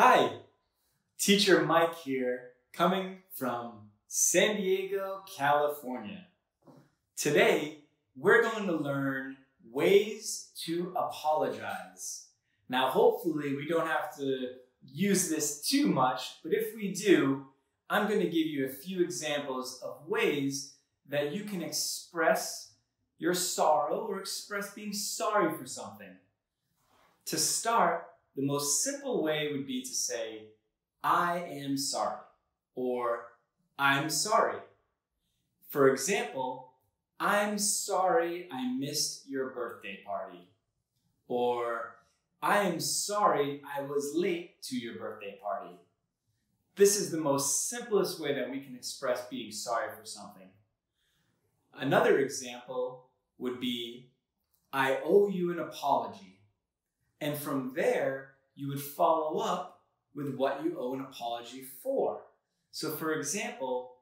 Hi, Teacher Mike here, coming from San Diego, California. Today, we're going to learn ways to apologize. Now, hopefully, we don't have to use this too much, but if we do, I'm going to give you a few examples of ways that you can express your sorrow or express being sorry for something. To start, the most simple way would be to say, I am sorry, or I'm sorry. For example, I'm sorry I missed your birthday party, or I am sorry I was late to your birthday party. This is the most simplest way that we can express being sorry for something. Another example would be, I owe you an apology. And from there, you would follow up with what you owe an apology for. So for example,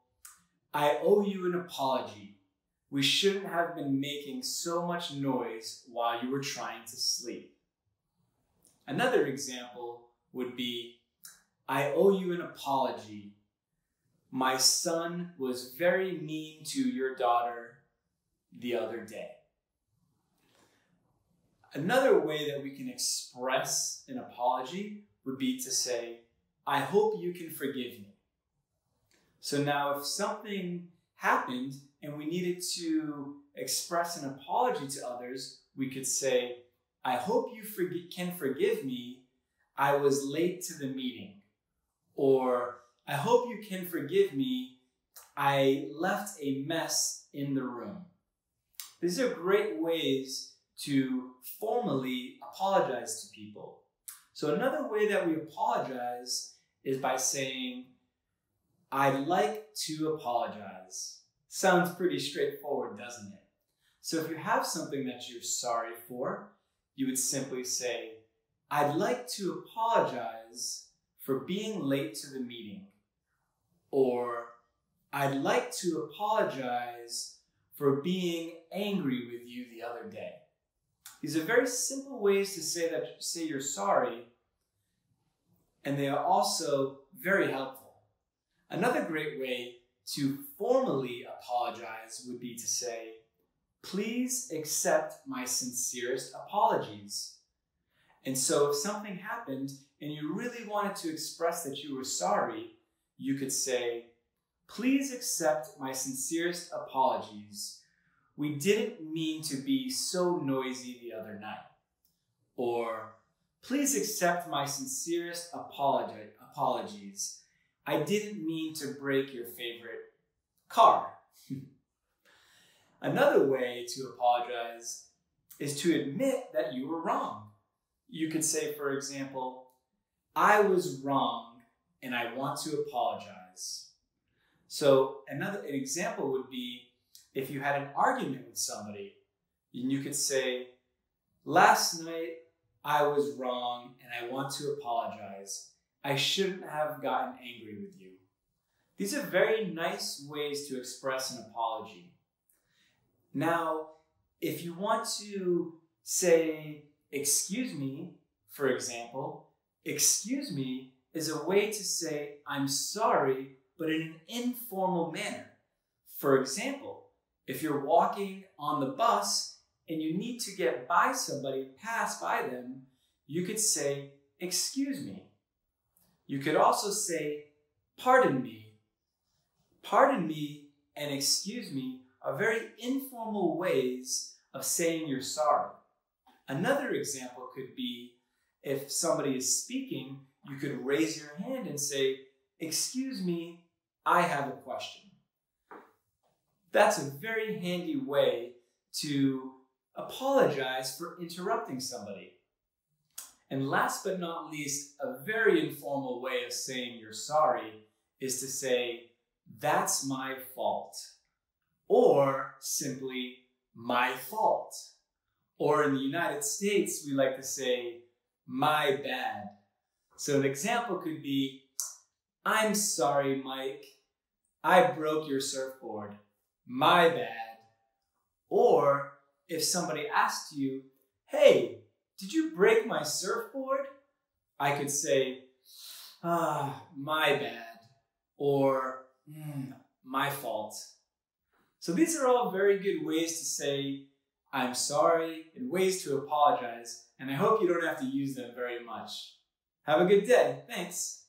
I owe you an apology. We shouldn't have been making so much noise while you were trying to sleep. Another example would be, I owe you an apology. My son was very mean to your daughter the other day. Another way that we can express an apology would be to say, I hope you can forgive me. So now if something happened and we needed to express an apology to others, we could say, I hope you can forgive me. I was late to the meeting. Or, I hope you can forgive me. I left a mess in the room. These are great ways to formally apologize to people. So another way that we apologize is by saying, I'd like to apologize. Sounds pretty straightforward, doesn't it? So if you have something that you're sorry for, you would simply say, I'd like to apologize for being late to the meeting. Or, I'd like to apologize for being angry with you the other day. These are very simple ways to say you're sorry, and they are also very helpful. Another great way to formally apologize would be to say, please accept my sincerest apologies. And so if something happened and you really wanted to express that you were sorry, you could say, please accept my sincerest apologies. We didn't mean to be so noisy the other night. Or, please accept my sincerest apologies. I didn't mean to break your favorite car. Another way to apologize is to admit that you were wrong. You could say, for example, I was wrong and I want to apologize. So an example would be, if you had an argument with somebody, and you could say, last night I was wrong and I want to apologize. I shouldn't have gotten angry with you. These are very nice ways to express an apology. Now, if you want to say, excuse me, for example, excuse me is a way to say, I'm sorry, but in an informal manner. For example, if you're walking on the bus and you need to get by somebody, pass by them, you could say, excuse me. You could also say, pardon me. Pardon me and excuse me are very informal ways of saying you're sorry. Another example could be, if somebody is speaking, you could raise your hand and say, excuse me, I have a question. That's a very handy way to apologize for interrupting somebody. And last but not least, a very informal way of saying you're sorry is to say, that's my fault. Or simply, my fault. Or in the United States, we like to say, my bad. So an example could be, I'm sorry, Mike. I broke your surfboard. My bad. Or if somebody asked you, hey, did you break my surfboard? I could say, my bad, or my fault. So these are all very good ways to say I'm sorry and ways to apologize, and I hope you don't have to use them very much. Have a good day. Thanks.